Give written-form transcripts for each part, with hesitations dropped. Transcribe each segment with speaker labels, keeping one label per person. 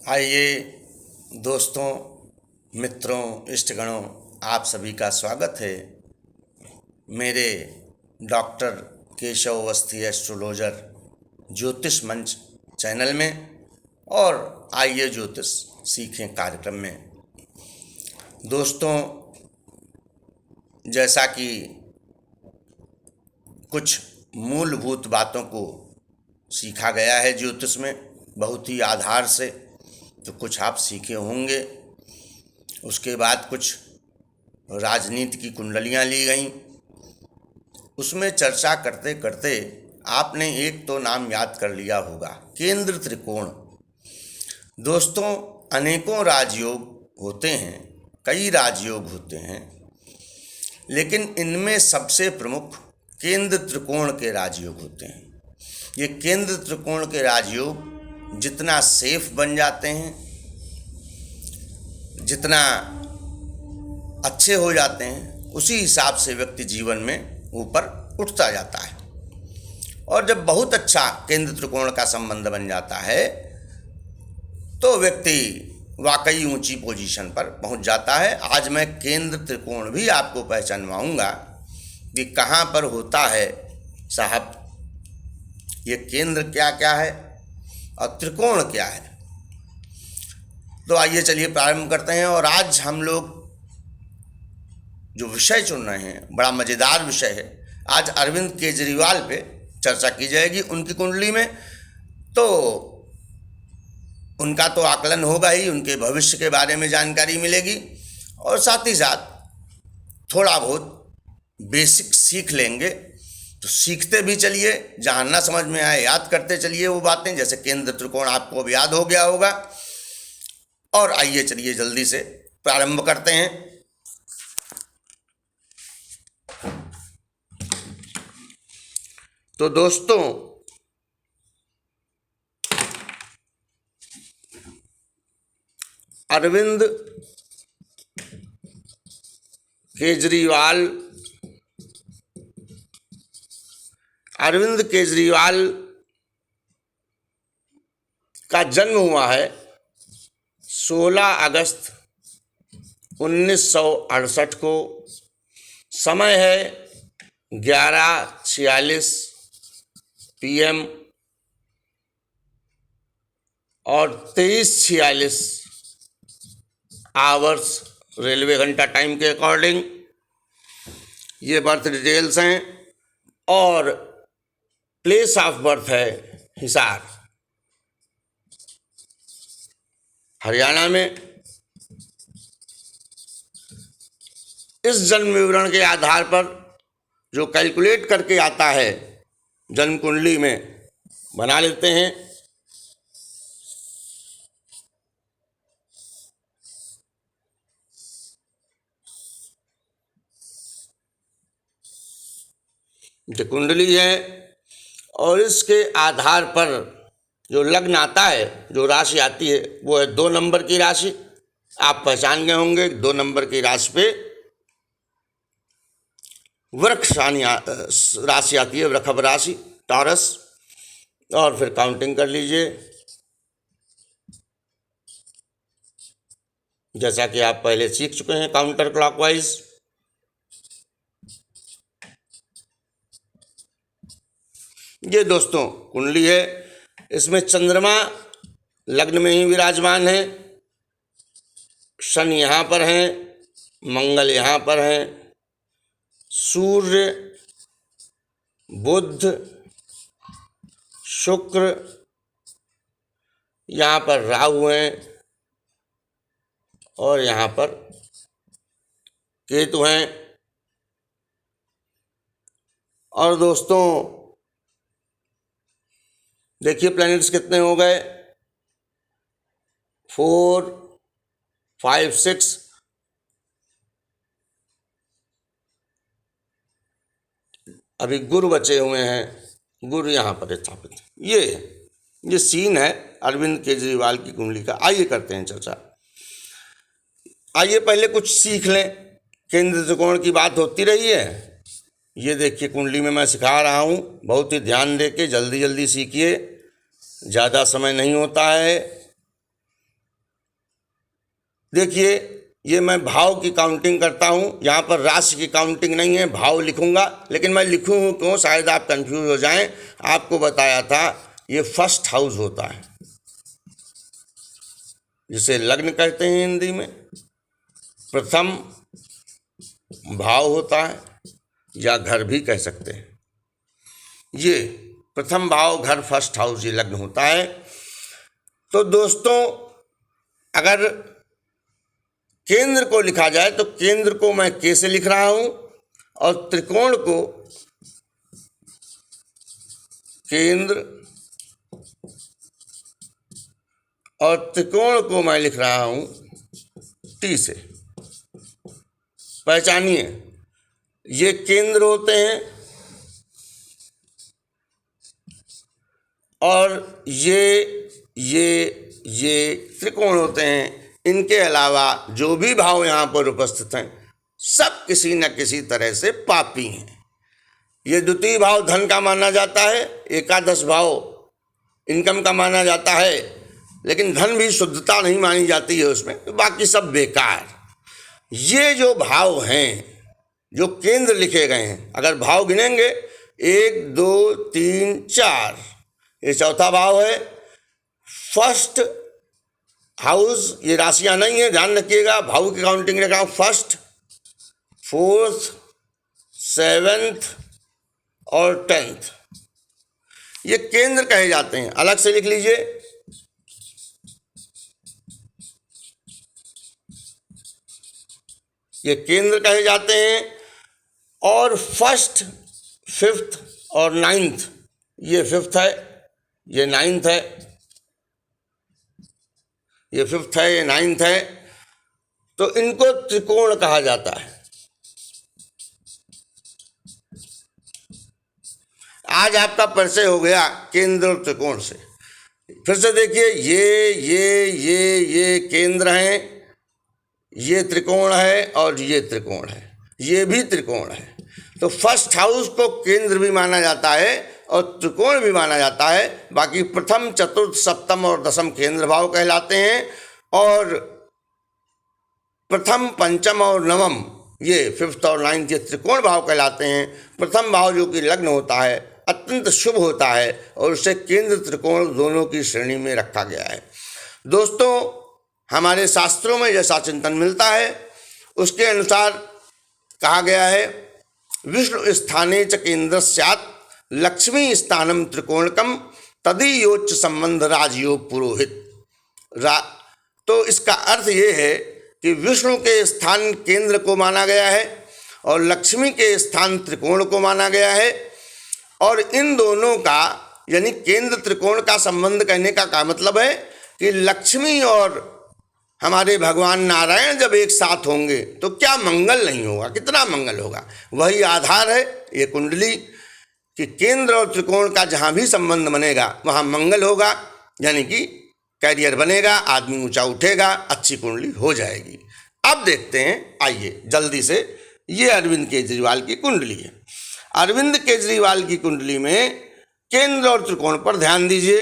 Speaker 1: आइए दोस्तों, मित्रों, इष्टगणों, आप सभी का स्वागत है मेरे डॉक्टर केशव अवस्थी एस्ट्रोलॉजर ज्योतिष मंच चैनल में और आइए ज्योतिष सीखें कार्यक्रम में। दोस्तों, जैसा कि कुछ मूलभूत बातों को सीखा गया है ज्योतिष में बहुत ही आधार से, तो कुछ आप सीखे होंगे। उसके बाद कुछ राजनीति की कुंडलियाँ ली गईं। उसमें चर्चा करते करते आपने एक तो नाम याद कर लिया होगा, केंद्र त्रिकोण। दोस्तों, अनेकों राजयोग होते हैं, कई राजयोग होते हैं, लेकिन इनमें सबसे प्रमुख केंद्र त्रिकोण के राजयोग होते हैं। ये केंद्र त्रिकोण के राजयोग जितना सेफ बन जाते हैं, जितना अच्छे हो जाते हैं, उसी हिसाब से व्यक्ति जीवन में ऊपर उठता जाता है। और जब बहुत अच्छा केंद्र त्रिकोण का संबंध बन जाता है तो व्यक्ति वाकई ऊंची पोजीशन पर पहुंच जाता है। आज मैं केंद्र त्रिकोण भी आपको पहचानवाऊंगा कि कहाँ पर होता है साहब, ये केंद्र क्या क्या है और त्रिकोण क्या है। तो आइए चलिए प्रारंभ करते हैं। और आज हम लोग जो विषय चुन रहे हैं बड़ा मज़ेदार विषय है। आज अरविंद केजरीवाल पे चर्चा की जाएगी। उनकी कुंडली में तो उनका तो आकलन होगा ही, उनके भविष्य के बारे में जानकारी मिलेगी और साथ ही साथ थोड़ा बहुत बेसिक सीख लेंगे। तो सीखते भी चलिए, जहाँ ना समझ में आए याद करते चलिए वो बातें, जैसे केंद्र त्रिकोण आपको अब याद हो गया होगा। और आइए चलिए जल्दी से प्रारंभ करते हैं। तो दोस्तों, अरविंद केजरीवाल का जन्म हुआ है 16 अगस्त 1968 को। समय है 11:46 PM और 23:46 आवर्स रेलवे घंटा टाइम के अकॉर्डिंग। ये बर्थ डिटेल्स हैं और प्लेस ऑफ बर्थ है हिसार, हरियाणा में। इस जन्म विवरण के आधार पर जो कैलकुलेट करके आता है जन्म कुंडली में बना लेते हैं। जो कुंडली है और इसके आधार पर जो लग्न आता है, जो राशि आती है, वो है 2 नंबर की राशि। आप पहचान गए होंगे 2 नंबर की राशि पे वृक्ष राशि आती है, वृषभ राशि, टॉरस। और फिर काउंटिंग कर लीजिए, जैसा कि आप पहले सीख चुके हैं काउंटर क्लॉकवाइज। ये दोस्तों कुंडली है। इसमें चंद्रमा लग्न में ही विराजमान है, शनि यहाँ पर हैं, मंगल यहाँ पर हैं, सूर्य, बुध, शुक्र, यहाँ पर राहु हैं और यहाँ पर केतु हैं। और दोस्तों देखिए प्लैनेट्स कितने हो गए, 4, 5, 6। अभी गुरु बचे हुए हैं, गुरु यहाँ पर स्थापित है। ये सीन है अरविंद केजरीवाल की कुंडली का। आइए करते हैं चर्चा। आइए पहले कुछ सीख लें। केंद्र त्रिकोण की बात होती रही है ये देखिए कुंडली में मैं सिखा रहा हूँ, बहुत ही ध्यान दे के जल्दी जल्दी सीखिए, ज़्यादा समय नहीं होता है। देखिए ये मैं भाव की काउंटिंग करता हूँ, यहाँ पर राशि की काउंटिंग नहीं है, भाव लिखूँगा, लेकिन मैं लिखूँ क्यों, शायद आप कंफ्यूज हो जाएं। आपको बताया था ये फर्स्ट हाउस होता है, जिसे लग्न कहते हैं हिंदी में, प्रथम भाव होता है या घर भी कह सकते हैं। ये प्रथम भाव, घर, फर्स्ट हाउस, ये लग्न होता है। तो दोस्तों अगर केंद्र को लिखा जाए तो केंद्र को मैं के से लिख रहा हूं और त्रिकोण को केंद्र और त्रिकोण को मैं लिख रहा हूं टी से। पहचानिए, ये केंद्र होते हैं और ये त्रिकोण होते हैं। इनके अलावा जो भी भाव यहाँ पर उपस्थित हैं सब किसी न किसी तरह से पापी हैं। ये द्वितीय भाव धन का माना जाता है, एकादश भाव इनकम का माना जाता है, लेकिन धन भी शुद्धता नहीं मानी जाती है उसमें, तो बाकी सब बेकार। ये जो भाव हैं जो केंद्र लिखे गए हैं, अगर भाव गिनेंगे 1 2 3 4, ये चौथा भाव है। फर्स्ट हाउस, ये राशियां नहीं है, ध्यान रखिएगा, भाव की काउंटिंग रखा हूं। फर्स्ट, फोर्थ, सेवेंथ और 10th, ये केंद्र कहे जाते हैं। अलग से लिख लीजिए, ये केंद्र कहे जाते हैं। और फर्स्ट, फिफ्थ और 9th, ये 5th है, ये 9th है, ये 5th है, ये 9th है, तो इनको त्रिकोण कहा जाता है। आज आपका परिचय हो गया केंद्र और त्रिकोण से। फिर से देखिए, ये केंद्र हैं, ये त्रिकोण है और ये त्रिकोण है, ये भी त्रिकोण है। तो फर्स्ट हाउस को केंद्र भी माना जाता है और त्रिकोण भी माना जाता है। बाकी प्रथम, चतुर्थ, सप्तम और दशम केंद्र भाव कहलाते हैं, और प्रथम, पंचम और नवम, ये 5th और 9th, ये त्रिकोण भाव कहलाते हैं। प्रथम भाव जो कि लग्न होता है अत्यंत शुभ होता है और उसे केंद्र त्रिकोण दोनों की श्रेणी में रखा गया है। दोस्तों हमारे शास्त्रों में जैसा चिंतन मिलता है उसके अनुसार कहा गया है, विष्णु स्थाने च केंद्र स्यात् लक्ष्मी स्थानम त्रिकोणकम तदीयोच्च संबंध राजयोग पुरोहित। तो इसका अर्थ ये है कि विष्णु के स्थान केंद्र को माना गया है और लक्ष्मी के स्थान त्रिकोण को माना गया है, और इन दोनों का यानी केंद्र त्रिकोण का संबंध कहने का मतलब है कि लक्ष्मी और हमारे भगवान नारायण जब एक साथ होंगे तो क्या मंगल नहीं होगा, कितना मंगल होगा। वही आधार है ये कुंडली कि केंद्र और त्रिकोण का जहाँ भी संबंध बनेगा वहाँ मंगल होगा, यानी कि कैरियर बनेगा, आदमी ऊंचा उठेगा, अच्छी कुंडली हो जाएगी। अब देखते हैं, आइए जल्दी से, ये अरविंद केजरीवाल की कुंडली है। अरविंद केजरीवाल की कुंडली में केंद्र और त्रिकोण पर ध्यान दीजिए।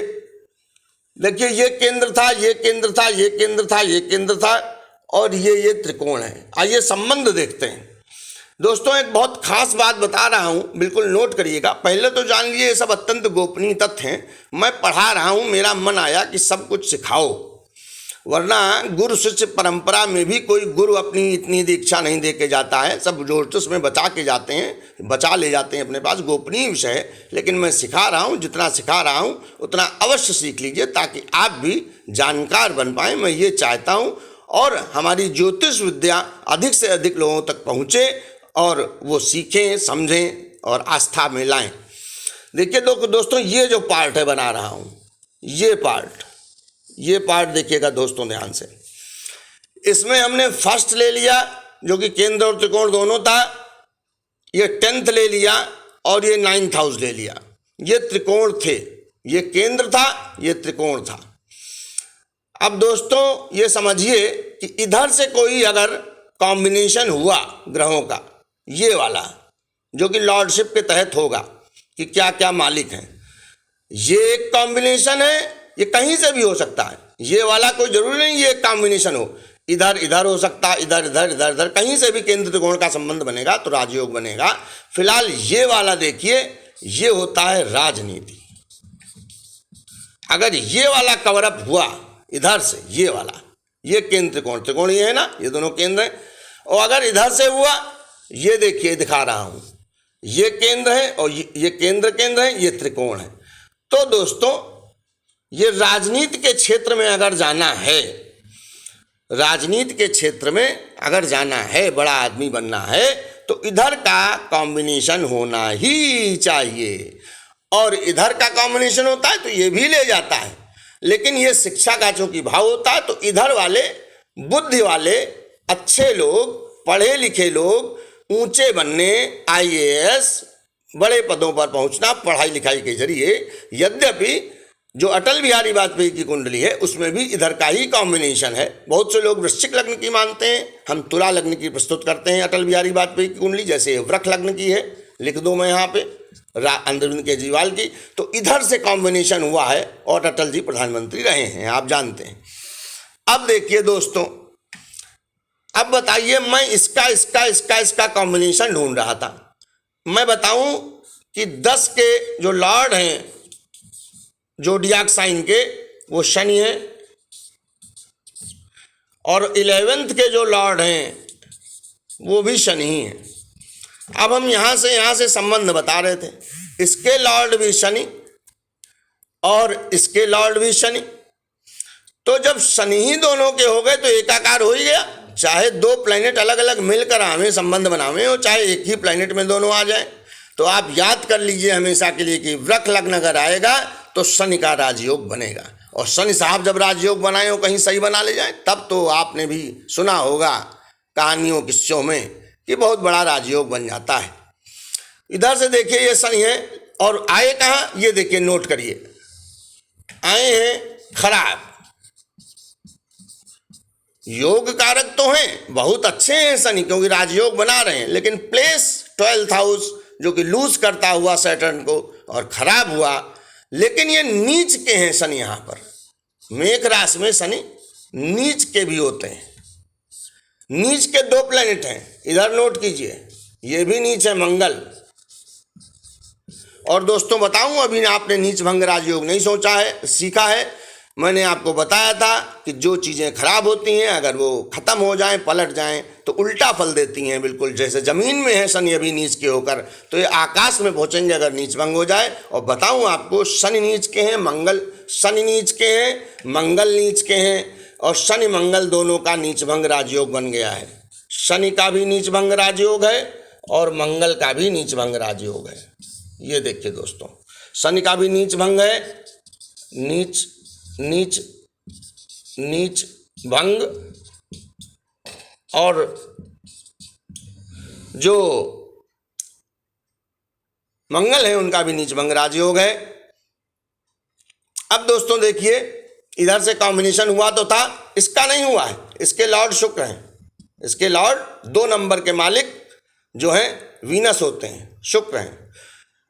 Speaker 1: देखिए ये केंद्र था, ये केंद्र था, ये केंद्र था, ये केंद्र था, और ये त्रिकोण है। आइए संबंध देखते हैं। दोस्तों एक बहुत खास बात बता रहा हूं, बिल्कुल नोट करिएगा। पहले तो जान लीजिए ये सब अत्यंत गोपनीय तथ्य हैं, मैं पढ़ा रहा हूं, मेरा मन आया कि सब कुछ सिखाओ, वरना गुरु शिष्य परंपरा में भी कोई गुरु अपनी इतनी दीक्षा नहीं दे के जाता है, सब ज्योतिष में बचा के जाते हैं, बचा ले जाते हैं अपने पास, गोपनीय विषय है। लेकिन मैं सिखा रहा हूँ, जितना सिखा रहा हूँ उतना अवश्य सीख लीजिए ताकि आप भी जानकार बन पाएँ, मैं ये चाहता हूँ। और हमारी ज्योतिष विद्या अधिक से अधिक लोगों तक पहुँचे और वो सीखें, समझें और आस्था में लाएं। देखिए दोस्तों ये जो पार्ट है बना रहा हूँ, ये पार्ट देखिएगा दोस्तों ध्यान से। इसमें हमने फर्स्ट ले लिया जो कि केंद्र और त्रिकोण दोनों था, ये 10th ले लिया और ये 9th हाउस ले लिया। ये त्रिकोण थे, ये केंद्र था, ये त्रिकोण था। अब दोस्तों ये समझिए कि इधर से कोई अगर कॉम्बिनेशन हुआ ग्रहों का, ये वाला, जो कि लॉर्डशिप के तहत होगा कि क्या क्या मालिक हैं। ये एक कॉम्बिनेशन है, ये कहीं से भी हो सकता है, ये वाला कोई जरूरी नहीं ये एक कॉम्बिनेशन हो, इधर इधर हो सकता है, इधर इधर इधर इधर, कहीं से भी केंद्र त्रिकोण का संबंध बनेगा तो राजयोग बनेगा। फिलहाल ये वाला देखिए, ये होता है राजनीति। अगर ये वाला कवर अप हुआ इधर से, ये वाला, ये केंद्र त्रिकोण, त्रिकोण ये है ना, ये दोनों केंद्र हैं, और अगर इधर से हुआ, ये देखिए दिखा रहा हूं, ये केंद्र है और ये केंद्र केंद्र है, ये त्रिकोण है। तो दोस्तों ये राजनीति के क्षेत्र में अगर जाना है, राजनीति के क्षेत्र में अगर जाना है, बड़ा आदमी बनना है, तो इधर का कॉम्बिनेशन होना ही चाहिए। और इधर का कॉम्बिनेशन होता है तो ये भी ले जाता है, लेकिन ये शिक्षा का चूंकि भाव होता है तो इधर वाले बुद्धि वाले अच्छे लोग, पढ़े लिखे लोग, ऊंचे बनने, IAS, बड़े पदों पर पहुंचना पढ़ाई लिखाई के जरिए। यद्यपि जो अटल बिहारी वाजपेयी की कुंडली है उसमें भी इधर का ही कॉम्बिनेशन है। बहुत से लोग वृश्चिक लग्न की मानते हैं, हम तुला लग्न की प्रस्तुत करते हैं अटल बिहारी वाजपेयी की कुंडली, जैसे वृक लग्न की है, लिख दो मैं यहाँ पे अरविंद केजरीवाल की। तो इधर से कॉम्बिनेशन हुआ है और अटल जी प्रधानमंत्री रहे हैं, आप जानते हैं। अब देखिए दोस्तों, अब बताइए, मैं इसका कॉम्बिनेशन ढूंढ रहा था। मैं बताऊं कि 10 के जो लॉर्ड हैं जोडियाक साइन के, वो शनि है, और 11th के जो लॉर्ड हैं वो भी शनि ही हैं। अब हम यहाँ से संबंध बता रहे थे, इसके लॉर्ड भी शनि और इसके लॉर्ड भी शनि। तो जब शनि ही दोनों के हो गए तो एकाकार हो ही गया। चाहे दो प्लैनेट अलग अलग मिलकर हमें संबंध बनावे हो, चाहे एक ही प्लैनेट में दोनों आ जाए। तो आप याद कर लीजिए हमेशा के लिए कि वृक लग्न अगर आएगा तो शनि का राजयोग बनेगा। और शनि साहब जब राजयोग बनाए हो, कहीं सही बना ले जाए, तब तो आपने भी सुना होगा कहानियों किस्सों में कि बहुत बड़ा राजयोग बन जाता है। इधर से देखिए ये शनि है, और आए कहाँ, ये देखिए नोट करिए, आए हैं खराब। योग कारक तो हैं, बहुत अच्छे हैं शनि, क्योंकि राजयोग बना रहे हैं, लेकिन प्लेस 12th हाउस जो कि लूज करता हुआ सैटर्न को और खराब हुआ। लेकिन ये नीच के हैं शनि, यहां पर मेष राशि में शनि नीच के भी होते हैं। नीच के 2 प्लैनेट हैं, इधर नोट कीजिए, ये भी नीच है, मंगल। और दोस्तों बताऊं, अभी आपने नीच भंग राजयोग नहीं सोचा है, सीखा है। मैंने आपको बताया था कि जो चीज़ें खराब होती हैं अगर वो ख़त्म हो जाएं, पलट जाएं, तो उल्टा फल देती हैं। बिल्कुल जैसे ज़मीन में है शनि अभी नीच के होकर, तो ये आकाश में पहुंचेंगे अगर नीच भंग हो जाए। और बताऊं आपको, शनि नीच के हैं, मंगल शनि नीच के हैं, मंगल नीच के हैं, और शनि मंगल दोनों का नीच भंग राजयोग बन गया है। शनि का भी नीच भंग राजयोग है और मंगल का भी नीच भंग राजयोग है। ये देखिए दोस्तों, शनि का भी नीच भंग है, नीच नीच नीच भंग, और जो मंगल है उनका भी नीच भंग राजयोग है। अब दोस्तों देखिए, इधर से कॉम्बिनेशन हुआ तो था, इसका नहीं हुआ है। इसके लॉर्ड शुक्र हैं, इसके लॉर्ड 2 नंबर के मालिक जो हैं वीनस होते हैं, शुक्र हैं।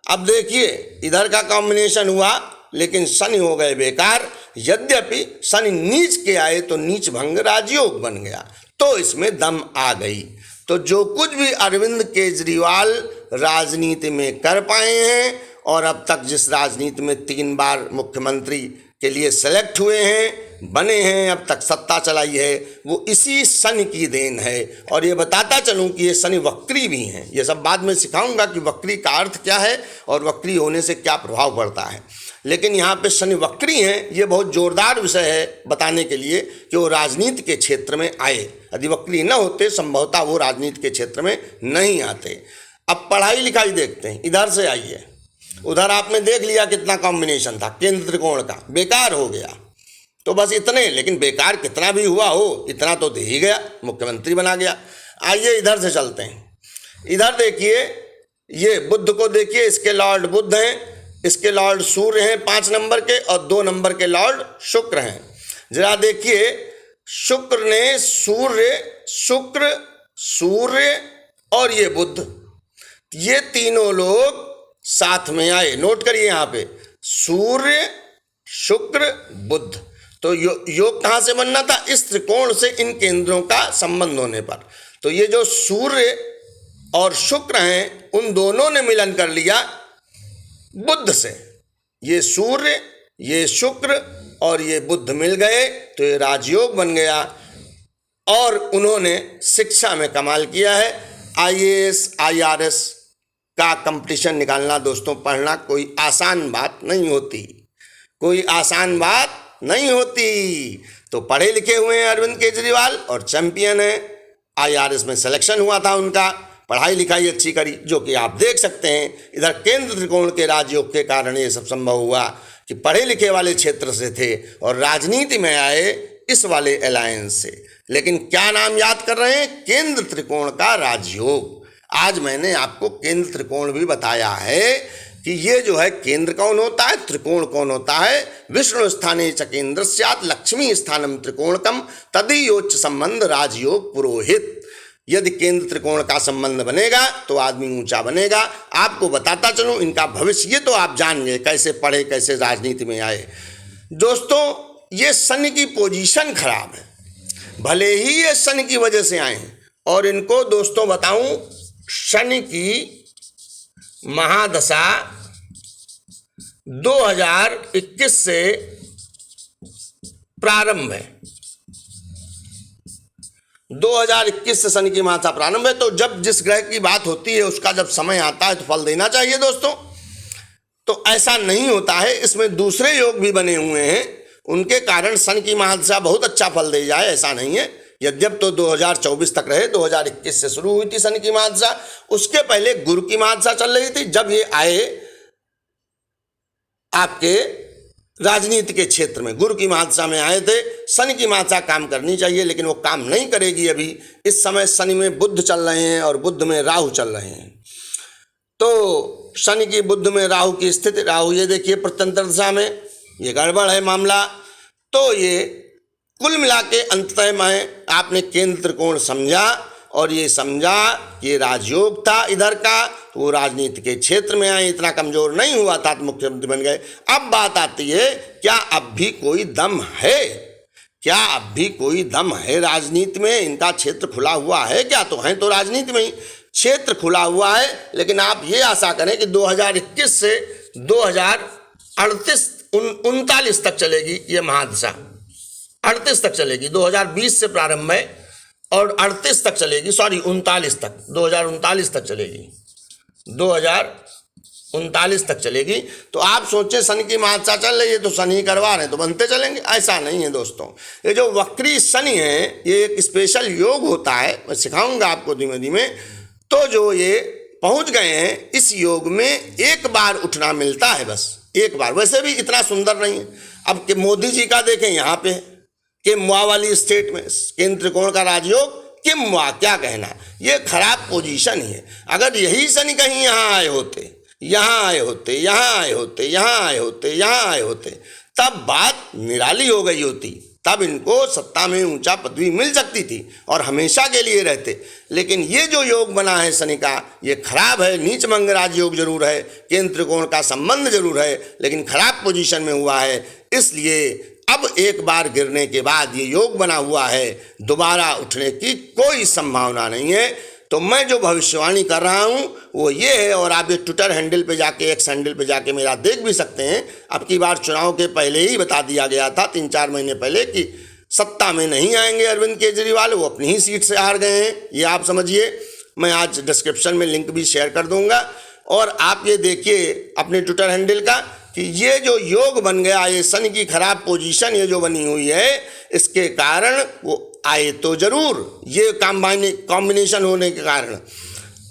Speaker 1: अब देखिए इधर का कॉम्बिनेशन हुआ, लेकिन शनि हो गए बेकार। यद्यपि शनि नीच के आए तो नीच भंग राजयोग बन गया, तो इसमें दम आ गई। तो जो कुछ भी अरविंद केजरीवाल राजनीति में कर पाए हैं, और अब तक जिस राजनीति में 3 बार मुख्यमंत्री के लिए सेलेक्ट हुए हैं, बने हैं, अब तक सत्ता चलाई है, वो इसी शनि की देन है। और ये बताता चलूं कि ये शनि वक्री भी हैं, ये सब बाद में सिखाऊंगा कि वक्री का अर्थ क्या है और वक्री होने से क्या प्रभाव पड़ता है। लेकिन यहाँ पे शनि वक्री हैं, ये बहुत जोरदार विषय है बताने के लिए कि वो राजनीति के क्षेत्र में आए। यदि वक्री न होते संभवतः वो राजनीति के क्षेत्र में नहीं आते। अब पढ़ाई लिखाई देखते हैं, इधर से आइए। उधर आपने देख लिया कितना कॉम्बिनेशन था केंद्र त्रिकोण का, बेकार हो गया। तो बस इतने, लेकिन बेकार कितना भी हुआ हो, इतना तो दे ही गया, मुख्यमंत्री बना गया। आइए इधर से चलते हैं। इधर देखिए, ये बुध को देखिए, इसके लॉर्ड बुध हैं, इसके लॉर्ड सूर्य हैं 5 नंबर के, और 2 नंबर के लॉर्ड शुक्र हैं। जरा देखिए, शुक्र ने शुक्र सूर्य और ये बुध ये तीनों लोग साथ में आए। नोट करिए यहाँ पे, सूर्य, शुक्र, बुध। तो योग कहाँ से बनना था? इस त्रिकोण से इन केंद्रों का संबंध होने पर। तो ये जो सूर्य और शुक्र हैं, उन दोनों ने मिलन कर लिया बुध से। ये सूर्य, ये शुक्र और ये बुध मिल गए तो ये राजयोग बन गया। और उन्होंने शिक्षा में कमाल किया है। IAS IRS का कंपटीशन निकालना दोस्तों, पढ़ना कोई आसान बात नहीं होती, कोई आसान बात नहीं होती। तो पढ़े लिखे हुए हैं अरविंद केजरीवाल और चैंपियन है। IRS में सिलेक्शन हुआ था उनका, पढ़ाई लिखाई अच्छी करी, जो कि आप देख सकते हैं। इधर केंद्र त्रिकोण के राजयोग के कारण ये सब संभव हुआ कि पढ़े लिखे वाले क्षेत्र से थे और राजनीति में आए इस वाले अलायंस से। लेकिन क्या नाम याद कर रहे हैं? केंद्र त्रिकोण का राजयोग। आज मैंने आपको केंद्र त्रिकोण भी बताया है कि ये जो है केंद्र कौन होता है, त्रिकोण कौन होता है। विष्णु स्थाने च केंद्र स्यात् लक्ष्मी स्थानम त्रिकोणकम तदीयोच्च संबंध राजयोग पुरोहित। यदि केंद्र त्रिकोण का संबंध बनेगा तो आदमी ऊंचा बनेगा। आपको बताता चलूं इनका भविष्य, ये तो आप जान गए कैसे पढ़े, कैसे राजनीति में आए। दोस्तों, ये शनि की पोजीशन खराब है, भले ही ये शनि की वजह से आए हैं। और इनको दोस्तों बताऊं, शनि की महादशा 2021 से प्रारंभ है। 2021 से शनि की महादशा प्रारंभ है। तो जब जिस ग्रह की बात होती है उसका जब समय आता है तो फल देना चाहिए दोस्तों। तो ऐसा नहीं होता है, इसमें दूसरे योग भी बने हुए हैं, उनके कारण शनि की महादशा बहुत अच्छा फल दे जाए ऐसा नहीं है। यद्यप तो 2024 तक रहे, 2021 से शुरू हुई थी शनि की महादशा। उसके पहले गुरु की महादशा चल रही थी। जब ये आए आपके राजनीति के क्षेत्र में, गुरु की महादशा में आए थे। शनि की महादशा काम करनी चाहिए लेकिन वो काम नहीं करेगी अभी। इस समय शनि में बुध चल रहे हैं और बुध में राहु चल रहे हैं। तो शनि की बुध में राहु की स्थिति, राहु ये देखिए प्रत्यंतर दिशा में, ये गड़बड़ है मामला। तो ये कुल मिला के अंततः में आपने केंद्र त्रिकोण समझा और ये समझा कि राजयोग था इधर का, तो वो राजनीति के क्षेत्र में आए, इतना कमजोर नहीं हुआ था तो मुख्यमंत्री बन गए। अब बात आती है, क्या अब भी कोई दम है? क्या अब भी कोई दम है राजनीति में? इनका क्षेत्र खुला हुआ है क्या? तो हैं तो राजनीति में ही, क्षेत्र खुला हुआ है। लेकिन आप ये आशा करें कि 2021 से 2039 तक चलेगी ये महादशा, 38 तक चलेगी। 2020 से प्रारंभ है और 38 तक चलेगी, 39 तक, 2039 तक चलेगी, 2039 तक चलेगी। तो आप सोचें शनि की महादशा चल रही है तो शनि करवा रहे हैं तो बनते चलेंगे, ऐसा नहीं है दोस्तों। ये जो वक्री शनि है ये एक स्पेशल योग होता है, मैं सिखाऊंगा आपको धीमे धीमे। तो जो ये पहुंच गए हैं इस योग में एक बार उठना मिलता है, बस एक बार। वैसे भी इतना सुंदर नहीं है। अब के मोदी जी का देखें यहाँ पे किम्वा वाली स्टेट में केंद्र त्रिकोण का राजयोग, किम्वा क्या कहना, ये खराब पोजीशन ही है। अगर यही शनि कहीं यहाँ आए होते, यहाँ आए होते, यहाँ आए होते, यहाँ आए होते, यहाँ आए होते, तब बात निराली हो गई होती, तब इनको सत्ता में ऊंचा पदवी मिल सकती थी और हमेशा के लिए रहते। लेकिन ये जो योग बना है शनि का, ये खराब है। नीच मंग राजयोग जरूर है, केंद्र त्रिकोण का संबंध जरूर है, लेकिन खराब पोजीशन में हुआ है। इसलिए अब एक बार गिरने के बाद ये योग बना हुआ है, दोबारा उठने की कोई संभावना नहीं है। तो मैं जो भविष्यवाणी कर रहा हूँ वो ये है, और आप ये ट्विटर हैंडल पे जाके, एक्स हैंडल पे जाके मेरा देख भी सकते हैं। अब की बार चुनाव के पहले ही बता दिया गया था, 3-4 महीने पहले, कि सत्ता में नहीं आएंगे अरविंद केजरीवाल, वो अपनी ही सीट से हार गए हैं, ये आप समझिए। मैं आज डिस्क्रिप्शन में लिंक भी शेयर कर दूंगा। और आप ये देखिए अपने ट्विटर हैंडल का कि ये जो योग बन गया, ये शनि की खराब पोजीशन ये जो बनी हुई है, इसके कारण वो आए तो जरूर, ये कॉम्बिनेशन होने के कारण।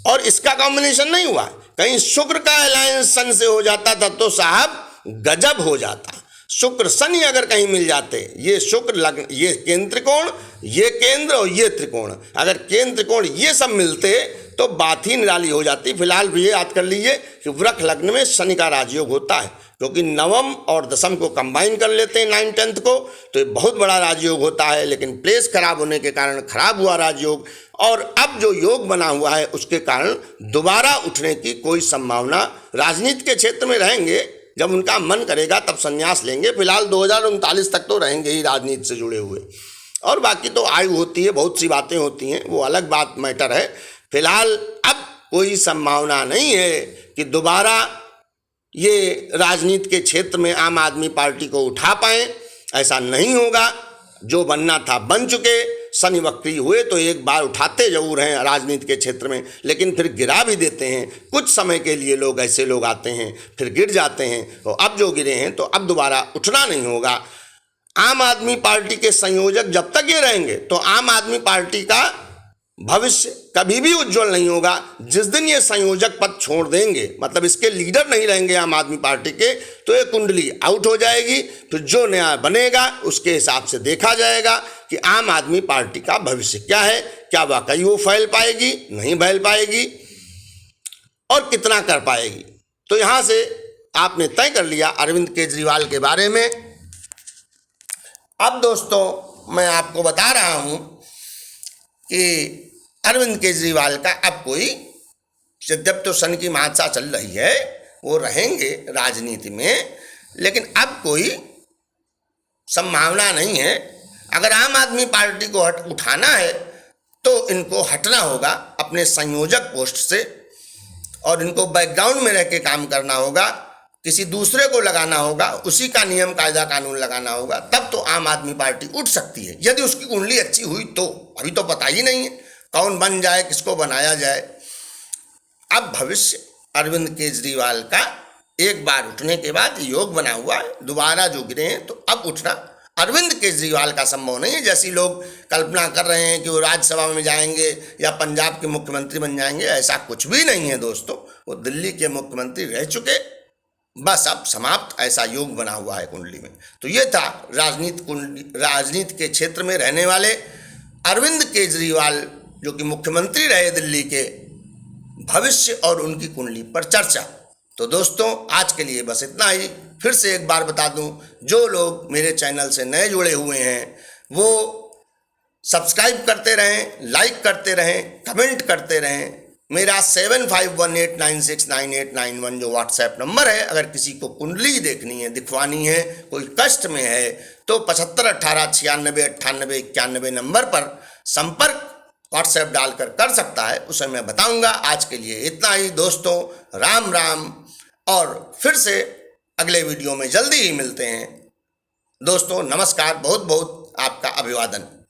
Speaker 1: और इसका कॉम्बिनेशन नहीं हुआ, कहीं शुक्र का अलायंस सन से हो जाता तब तो साहब गजब हो जाता। शुक्र शनि अगर कहीं मिल जाते, ये शुक्र लग्न, ये केंद्र त्रिकोण, ये केंद्र और ये त्रिकोण, अगर केंद्र त्रिकोण ये सब मिलते तो बात ही निराली हो जाती। फिलहाल भी ये याद कर लीजिए कि वृक लग्न में शनि का राजयोग होता है, क्योंकि नवम और दसम को कंबाइन कर लेते हैं 9 10 को, तो ये बहुत बड़ा राजयोग होता है। लेकिन प्लेस खराब होने के कारण खराब हुआ राजयोग, और अब जो योग बना हुआ है उसके कारण दोबारा उठने की कोई संभावना, राजनीति के क्षेत्र में रहेंगे, जब उनका मन करेगा तब संन्यास लेंगे। फिलहाल 2039 तक तो रहेंगे ही राजनीति से जुड़े हुए, और बाकी तो आयु होती है, बहुत सी बातें होती हैं, वो अलग बात मैटर है। फिलहाल अब कोई संभावना नहीं है कि दोबारा ये राजनीति के क्षेत्र में आम आदमी पार्टी को उठा पाएं, ऐसा नहीं होगा। जो बनना था बन चुके, शनि वक्री हुए तो एक बार उठाते जरूर हैं राजनीति के क्षेत्र में, लेकिन फिर गिरा भी देते हैं। कुछ समय के लिए लोग, ऐसे लोग आते हैं फिर गिर जाते हैं, तो अब जो गिरे हैं तो अब दोबारा उठना नहीं होगा। आम आदमी पार्टी के संयोजक जब तक ये रहेंगे तो आम आदमी पार्टी का भविष्य कभी भी उज्जवल नहीं होगा। जिस दिन ये संयोजक पद छोड़ देंगे, मतलब इसके लीडर नहीं रहेंगे आम आदमी पार्टी के, तो ये कुंडली आउट हो जाएगी। फिर जो नया बनेगा उसके हिसाब से देखा जाएगा कि आम आदमी पार्टी का भविष्य क्या है, क्या वाकई वो फैल पाएगी, नहीं फैल पाएगी, और कितना कर पाएगी। तो यहाँ से आपने तय कर लिया अरविंद केजरीवाल के बारे में। अब दोस्तों मैं आपको बता रहा हूँ कि अरविंद केजरीवाल का अब कोई, जब तो सन की महादशा चल रही है, वो रहेंगे राजनीति में, लेकिन अब कोई संभावना नहीं है। अगर आम आदमी पार्टी को उठाना है तो इनको हटना होगा अपने संयोजक पोस्ट से, और इनको बैकग्राउंड में रह के काम करना होगा, किसी दूसरे को लगाना होगा, उसी का नियम कायदा कानून लगाना होगा, तब तो आम आदमी पार्टी उठ सकती है, यदि उसकी कुंडली अच्छी हुई तो। अभी तो पता ही नहीं है कौन बन जाए, किसको बनाया जाए। अब भविष्य अरविंद केजरीवाल का एक बार उठने के बाद योग बना हुआ है, दोबारा जो गिरे हैं तो अब उठना अरविंद केजरीवाल का संभव नहीं है। जैसी लोग कल्पना कर रहे हैं कि वो राज्यसभा में जाएंगे या पंजाब के मुख्यमंत्री बन जाएंगे, ऐसा कुछ भी नहीं है दोस्तों। वो दिल्ली के मुख्यमंत्री रह चुके, बस अब समाप्त, ऐसा योग बना हुआ है कुंडली में। तो ये था राजनीति के क्षेत्र में रहने वाले अरविंद केजरीवाल, जो कि मुख्यमंत्री रहे दिल्ली के, भविष्य और उनकी कुंडली पर चर्चा। तो दोस्तों आज के लिए बस इतना ही। फिर से एक बार बता दूं, जो लोग मेरे चैनल से नए जुड़े हुए हैं वो सब्सक्राइब करते रहें, लाइक करते रहें, कमेंट करते रहें। मेरा 7518969891 जो व्हाट्सएप नंबर है, अगर किसी को कुंडली देखनी है, दिखवानी है, कोई कष्ट में है, तो 7518969891 नंबर पर संपर्क व्हाट्सएप डालकर कर सकता है, उसे मैं बताऊंगा। आज के लिए इतना ही दोस्तों, राम राम, और फिर से अगले वीडियो में जल्दी ही मिलते हैं। दोस्तों नमस्कार, बहुत बहुत आपका अभिवादन।